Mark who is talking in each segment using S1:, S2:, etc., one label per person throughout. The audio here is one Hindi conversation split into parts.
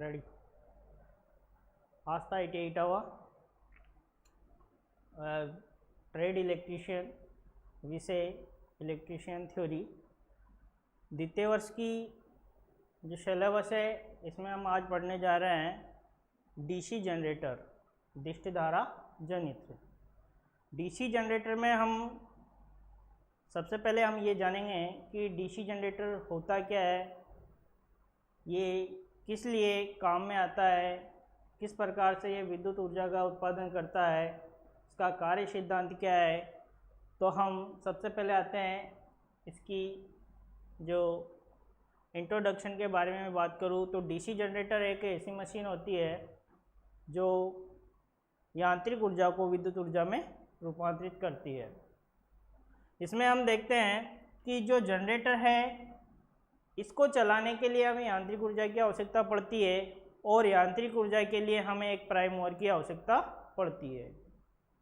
S1: रेडी। आज था 88वां ट्रेड इलेक्ट्रीशियन विषय इलेक्ट्रीशियन थ्योरी। द्वितीय वर्ष की जो सिलेबस है इसमें हम आज पढ़ने जा रहे हैं डीसी जनरेटर, दिष्ट धारा जनित्र। डीसी जनरेटर में हम सबसे पहले हम ये जानेंगे कि डीसी जनरेटर होता क्या है, ये किस लिए काम में आता है, किस प्रकार से ये विद्युत ऊर्जा का उत्पादन करता है, इसका कार्य सिद्धांत क्या है। तो हम सबसे पहले आते हैं इसकी जो इंट्रोडक्शन के बारे में बात करूँ तो डीसी जनरेटर एक ऐसी मशीन होती है जो यांत्रिक ऊर्जा को विद्युत ऊर्जा में रूपांतरित करती है। इसमें हम देखते हैं कि जो जनरेटर है इसको चलाने के लिए हमें यांत्रिक ऊर्जा की आवश्यकता पड़ती है और यांत्रिक ऊर्जा के लिए हमें एक प्राइम मूवर की आवश्यकता पड़ती है।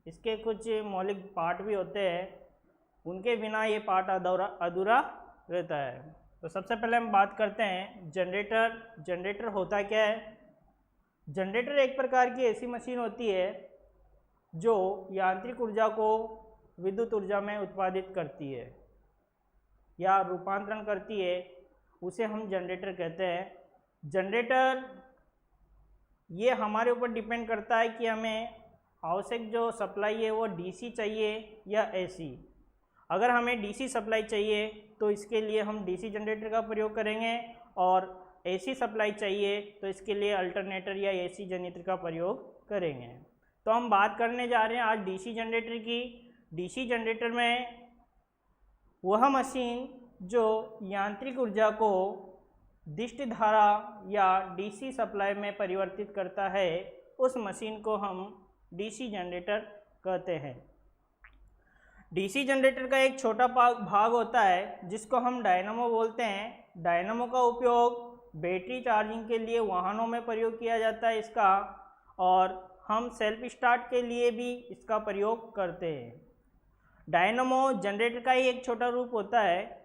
S1: इसके कुछ मौलिक पार्ट भी होते हैं, उनके बिना ये पार्ट अधूरा रहता है। तो सबसे पहले हम बात करते हैं जनरेटर। जनरेटर होता क्या है? जनरेटर एक प्रकार की ऐसी मशीन होती है जो यांत्रिक ऊर्जा को विद्युत ऊर्जा में उत्पादित करती है या रूपांतरण करती है, उसे हम जनरेटर कहते हैं। जनरेटर ये हमारे ऊपर डिपेंड करता है कि हमें आवश्यक जो सप्लाई है वो डीसी चाहिए या एसी। अगर हमें डीसी सप्लाई चाहिए तो इसके लिए हम डीसी जनरेटर का प्रयोग करेंगे और एसी सप्लाई चाहिए तो इसके लिए अल्टरनेटर या एसी जनित्र का प्रयोग करेंगे। तो हम बात करने जा रहे हैं आज डीसी जनरेटर की। डीसी जनरेटर में वह मशीन जो यांत्रिक ऊर्जा को दिष्ट धारा या डीसी सप्लाई में परिवर्तित करता है, उस मशीन को हम डीसी जनरेटर कहते हैं। डीसी जनरेटर का एक छोटा भाग होता है जिसको हम डायनामो बोलते हैं। डायनामो का उपयोग बैटरी चार्जिंग के लिए वाहनों में प्रयोग किया जाता है इसका, और हम सेल्फ स्टार्ट के लिए भी इसका प्रयोग करते हैं। डायनामो जनरेटर का ही एक छोटा रूप होता है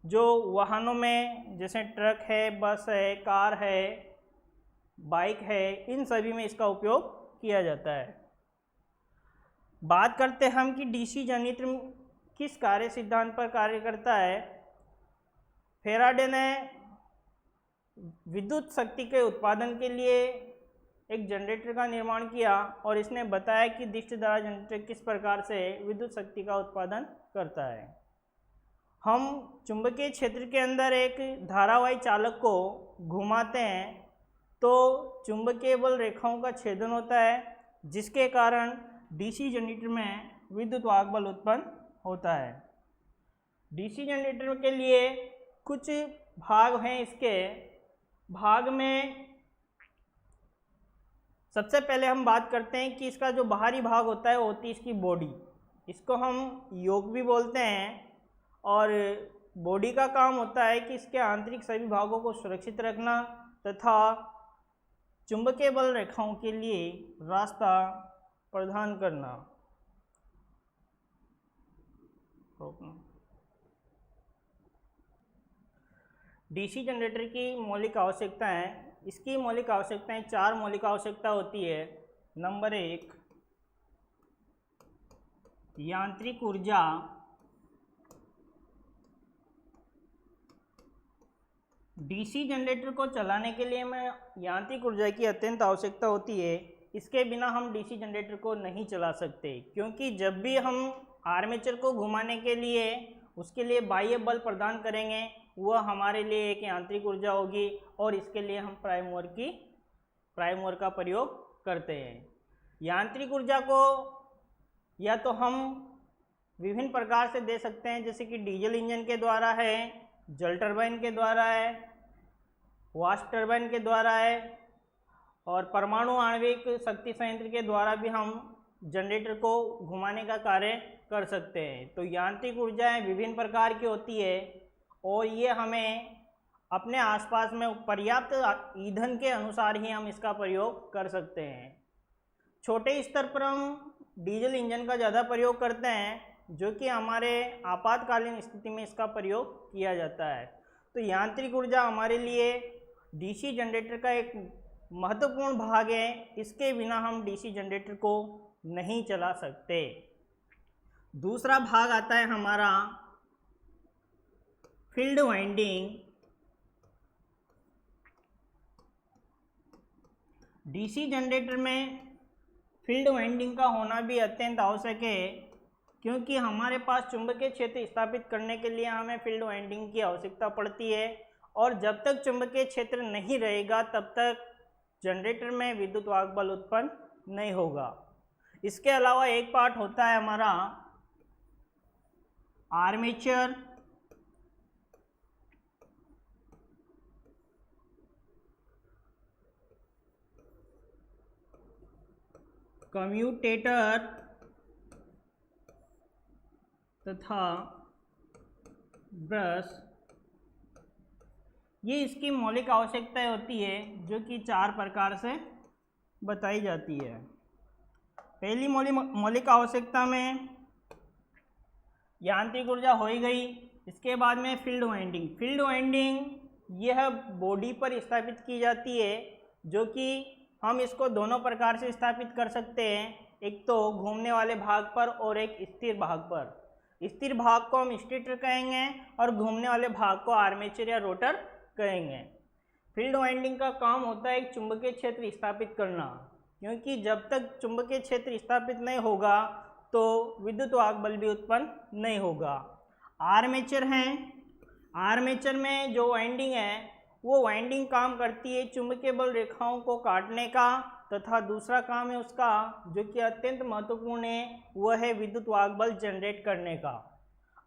S1: जो वाहनों में जैसे ट्रक है, बस है, कार है, बाइक है, इन सभी में इसका उपयोग किया जाता है। बात करते हैं हम कि डीसी जनित्र किस कार्य सिद्धांत पर कार्य करता है। फेराडे ने विद्युत शक्ति के उत्पादन के लिए एक जनरेटर का निर्माण किया और इसने बताया कि दिष्ट धारा जनरेटर किस प्रकार से विद्युत शक्ति का उत्पादन करता है। हम चुंबकीय क्षेत्र के अंदर एक धारावाही चालक को घुमाते हैं तो चुंबकीय बल रेखाओं का छेदन होता है, जिसके कारण डीसी जनरेटर में विद्युत वाहक बल उत्पन्न होता है। डीसी जनरेटर के लिए कुछ भाग हैं। इसके भाग में सबसे पहले हम बात करते हैं कि इसका जो बाहरी भाग होता है वो होती है इसकी बॉडी। इसको हम योक भी बोलते हैं और बॉडी का काम होता है कि इसके आंतरिक सभी भागों को सुरक्षित रखना तथा चुंबकीय बल रेखाओं के लिए रास्ता प्रदान करना। डीसी जनरेटर की मौलिक आवश्यकताएं, इसकी मौलिक आवश्यकताएं 4 मौलिक आवश्यकता होती है। नंबर 1 यांत्रिक ऊर्जा। डीसी जनरेटर को चलाने के लिए हमें यांत्रिक ऊर्जा की अत्यंत आवश्यकता होती है। इसके बिना हम डीसी जनरेटर को नहीं चला सकते, क्योंकि जब भी हम आर्मेचर को घुमाने के लिए उसके लिए बाह्य बल प्रदान करेंगे वह हमारे लिए एक यांत्रिक ऊर्जा होगी और इसके लिए हम प्राइम मूवर का प्रयोग करते हैं। यांत्रिक ऊर्जा को या तो हम विभिन्न प्रकार से दे सकते हैं, जैसे कि डीजल इंजन के द्वारा है, जल टरबाइन के द्वारा है, वाष्प टरबाइन के द्वारा है, और परमाणु आणविक शक्ति संयंत्र के द्वारा भी हम जनरेटर को घुमाने का कार्य कर सकते हैं। तो यांत्रिक ऊर्जाएं विभिन्न प्रकार की होती है और ये हमें अपने आसपास में पर्याप्त ईंधन के अनुसार ही हम इसका प्रयोग कर सकते हैं। छोटे स्तर पर हम डीजल इंजन का ज़्यादा प्रयोग करते हैं, जो कि हमारे आपातकालीन स्थिति में इसका प्रयोग किया जाता है। तो यांत्रिक ऊर्जा हमारे लिए डीसी जनरेटर का एक महत्वपूर्ण भाग है, इसके बिना हम डीसी जनरेटर को नहीं चला सकते। दूसरा भाग आता है हमारा फील्ड वाइंडिंग। डीसी जनरेटर में फील्ड वाइंडिंग का होना भी अत्यंत आवश्यक है, क्योंकि हमारे पास चुंबकीय क्षेत्र स्थापित करने के लिए हमें फील्ड वाइंडिंग की आवश्यकता पड़ती है, और जब तक चुंबकीय क्षेत्र नहीं रहेगा तब तक जनरेटर में विद्युत वाहक बल उत्पन्न नहीं होगा। इसके अलावा एक पार्ट होता है हमारा आर्मेचर। कम्यूटेटर तथा ब्रश, ये इसकी मौलिक आवश्यकताएं होती है जो कि 4 प्रकार से बताई जाती है। पहली मौलिक आवश्यकता में यांत्रिक ऊर्जा हो ही गई। इसके बाद में फील्ड वाइंडिंग। फील्ड वाइंडिंग यह बॉडी पर स्थापित की जाती है, जो कि हम इसको दोनों प्रकार से स्थापित कर सकते हैं, एक तो घूमने वाले भाग पर और एक स्थिर भाग पर। स्थिर भाग को हम स्टेटर कहेंगे और घूमने वाले भाग को आर्मेचर या रोटर कहेंगे। फील्ड वाइंडिंग का काम होता है एक चुंबकीय क्षेत्र स्थापित करना, क्योंकि जब तक चुंबकीय क्षेत्र स्थापित नहीं होगा तो विद्युत वाहक बल भी उत्पन्न नहीं होगा। आर्मेचर हैं। आर्मेचर में जो वाइंडिंग है वो वाइंडिंग काम करती है चुंबकीय बल रेखाओं को काटने का, तथा दूसरा काम है उसका जो कि अत्यंत महत्वपूर्ण है, वह है विद्युत वाहक बल जनरेट करने का।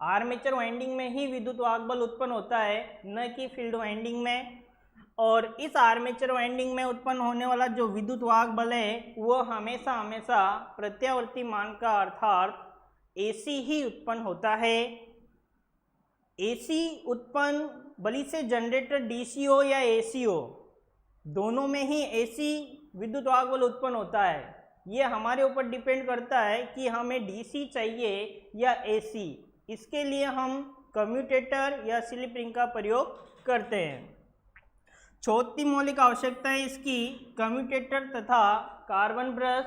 S1: आर्मेचर वाइंडिंग में ही विद्युत वाहक बल उत्पन्न होता है, न कि फील्ड वाइंडिंग में। और इस आर्मेचर वाइंडिंग में उत्पन्न होने वाला जो विद्युत वाहक बल है वो हमेशा प्रत्यावर्ती मान का अर्थात एसी ही उत्पन्न होता है। एसी उत्पन्न भली से जनरेटर डीसी हो या एसी हो, दोनों में ही एसी विद्युत वाहक बल उत्पन्न होता है। ये हमारे ऊपर डिपेंड करता है कि हमें डीसी चाहिए या एसी। इसके लिए हम कम्यूटेटर या स्लिप रिंग का प्रयोग करते हैं। चौथी मौलिक आवश्यकता है इसकी कम्यूटेटर तथा कार्बन ब्रश।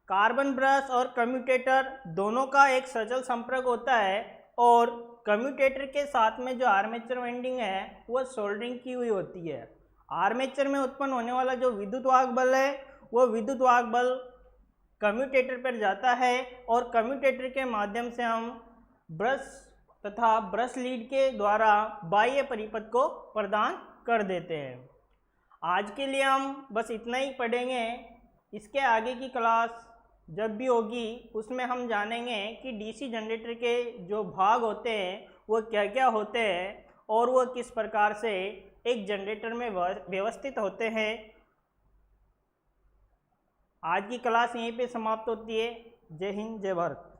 S1: कार्बन ब्रश और कम्यूटेटर दोनों का एक सचल संपर्क होता है, और कम्यूटेटर के साथ में जो आर्मेचर वाइंडिंग है वह सोल्डरिंग की हुई होती है। आर्मेचर में उत्पन्न होने वाला जो विद्युत वाहक बल है वो विद्युत वाहक बल कम्यूटेटर पर जाता है, और कम्यूटेटर के माध्यम से हम ब्रश तथा ब्रश लीड के द्वारा बाह्य परिपथ को प्रदान कर देते हैं। आज के लिए हम बस इतना ही पढ़ेंगे। इसके आगे की क्लास जब भी होगी उसमें हम जानेंगे कि डीसी जनरेटर के जो भाग होते हैं वो क्या क्या होते हैं और वो किस प्रकार से एक जनरेटर में व्यवस्थित होते हैं। आज की क्लास यहीं पे समाप्त होती है। जय हिंद, जय भारत।